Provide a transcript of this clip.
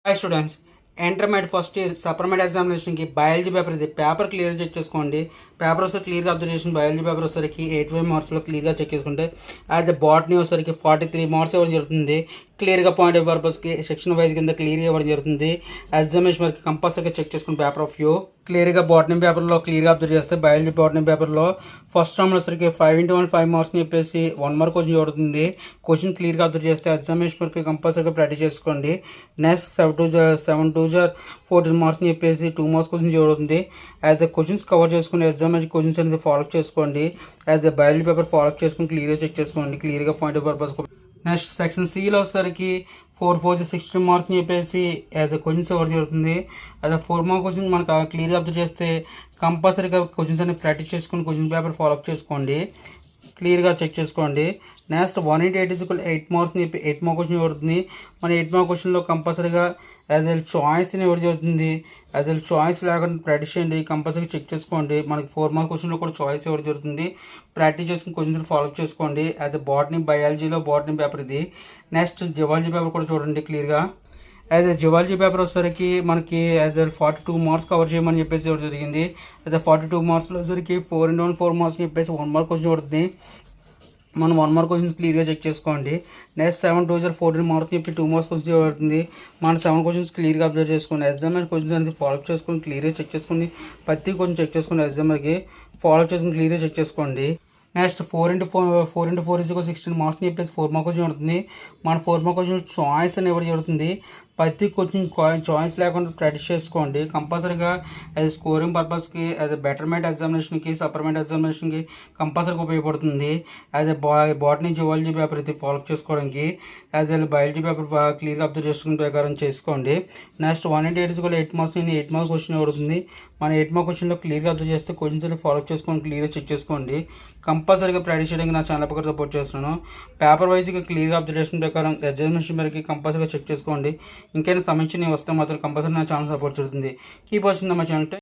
Hi students, intermediate first year supplement ఎగ్జామినేషన్కి biology paper ఇది paper clear check చేసుకోండి. Paper వస్తే క్లియర్గా అబ్జర్వేషన్ బయాలజీ పేపర్ వచ్చేసరికి 85 మార్క్స్లో క్లియర్గా చెక్ చేసుకుంటే అదే బాటనీ వచ్చేసరికి 43 మార్క్స్ ఇవ్వడం జరుగుతుంది. క్లియర్గా పాయింట్ ఆఫ్ పర్పస్కి సెక్షన్ వైజ్ కింద క్లియర్గా ఇవ్వడం జరుగుతుంది. ఎగ్జామినేషన్ వరకు కంపల్సరీగా చెక్ చేసుకుని పేపర్ ఆఫ్ వ్యూ క్లియర్గా బాటనీ పేపర్లో క్లియర్గా అబ్జర్వ్ చేస్తే బయాలజీ బాటనీ పేపర్లో ఫస్ట్ రౌండ్ వచ్చేసరికి 5x1 5 మార్క్స్ని చెప్పేసి 1 మార్క్ క్వశ్చన్ చూడుతుంది. క్వశ్చన్ క్లియర్గా అబ్జర్వ్ చేస్తే ఎగ్జామినేషన్ వరకు కంపల్సరీగా ప్రాక్టీస్ చేసుకోండి. నెక్స్ట్ 7 14 మార్క్స్ని చెప్పేసి 2 మార్క్స్ క్వశ్చన్ చూడుతుంది. యాజ్ ద క్వశ్చన్స్ కవర్ చేసుకుని ఎగ్జామినేషన్ క్వశ్చన్స్ అనేది ఫాలో చేసుకోండి. As the biology paper follow చేసుకుని క్లియర్గా చెక్ చేసుకోండి. క్లియర్గా point of purpose. Next section సిలో వచ్చేసరికి 4 4 16 మార్క్స్ని చెప్పేసి యాజ్ అ క్వశ్చన్స్ ఇవ్వడం జరుగుతుంది. అదే 4 మార్క్ క్వశ్చన్ మనకు క్లియర్గా అబ్జర్వ్ చేస్తే కంపల్సరీగా క్వశ్చన్స్ అనేది ప్రాక్టీస్ చేసుకుని క్వశ్చన్ పేపర్ ఫాలో అప్ చేసుకోండి. క్లియర్గా చెక్ చేసుకోండి. నెక్స్ట్ 1 × 8 మార్క్స్ని 8 మార్క్ క్వశ్చన్ ఇవ్వడుతుంది. మన 8 మార్క్ క్వశ్చన్లో కంపల్సరీగా యాజ్ ఎల్ చాయిస్ని ఇవ్వడం జరుగుతుంది. యాజ్ ఎల్ చాయిస్ లేకుండా ప్రాక్టీస్ చేయండి. కంపల్సరీ చెక్ చేసుకోండి. మనకి 4 మార్క్ క్వశ్చన్లో కూడా చాయిస్ ఇవ్వడం జరుగుతుంది. ప్రాక్టీస్ చేసుకుని క్వశ్చన్ ఫాలో అప్ చేసుకోండి. యాజ్ బాటనీ బయాలజీలో బాటనీ పేపర్ ఇది. నెక్స్ట్ జివాలజీ పేపర్ కూడా చూడండి క్లియర్గా. యాజ్ జివాలజీ పేపర్ వచ్చేసరికి మనకి యాజ్ 42 మార్క్స్ కవర్ చేయమని చెప్పేసి ఇవ్వడం జరిగింది. అయితే 42 మార్క్స్లో వచ్చేసరికి 4x1 4 మార్క్స్ చెప్పేసి 1 మార్క్ క్వశ్చన్ పడుతుంది. మనం 1 మార్క్ క్వశ్చన్స్ క్లియర్గా చెక్ చేసుకోండి. నెక్స్ట్ 7 2 14 మార్క్స్ చెప్పి 2 మార్క్స్ క్వశ్చన్ పడుతుంది. మన 7 క్వశ్చన్స్ క్లియర్గా అబ్జర్వ్ చేసుకోండి. ఎగ్జామ్ క్వశ్చన్స్ అనేది ఫాలో అప్ చేసుకొని క్లియర్గా చెక్ చేసుకోండి. ప్రతి క్వశ్చన్ చెక్ చేసుకోండి. ఎగ్జామ్కి ఫాలో అప్ చేసుకుని క్లియర్గా చెక్ చేసుకోండి. నెక్స్ట్ 4 × 4 16 మార్క్స్ని చెప్పేసి 4 మార్క్ క్వశ్చన్ ఉంటుంది. మన 4 మార్క్ క్వశ్చన్ చాయిస్ అని ఇవ్వడం జరుగుతుంది. ప్రతి క్వశ్చన్ చాయిస్ లేకుండా ప్రాక్టీస్ చేసుకోండి. కంపల్సరీగా అది స్కోరింగ్ పర్పస్కి అది బెటర్మెంట్ ఎగ్జామినేషన్కి సప్లిమెంట్ ఎగ్జామినేషన్కి కంపల్సరీగా ఉపయోగపడుతుంది. అది బాటనీ జివాలజీ పేపర్ అయితే ఫాలో చేసుకోవడానికి యాజ్ వెల్ బయాలజీ పేపర్ క్లియర్గా అబ్జర్వ్ చేసుకునే ప్రకారం చేసుకోండి. నెక్స్ట్ 1 × 8 మార్క్స్ 8 మార్క్స్ క్వశ్చన్ ఇవ్వడుతుంది. మన 8 మార్క్ క్వశ్చన్లో క్లియర్గా అబ్జర్వ్ చేస్తే క్వశ్చన్స్ అయితే ఫాలో చేసుకొని క్లియర్గా చెక్ చేసుకోండి. కంపల్సరీగా ప్రాక్టీస్ చేయడానికి నా ఛానల్ పక్కన సపోర్ట్ చేస్తున్నాను. పేపర్ వైజ్గా క్లియర్గా అబ్జర్వేషన్ ప్రకారం ఎగ్జామినేషన్ వరకు కంపల్సరీగా చెక్ చేసుకోండి. ఇంకైనా సమస్య వస్తే మాత్రం కంపల్సరీ నా ఛానల్ సపోర్ట్ చేస్తుంది. Keep watching my channel.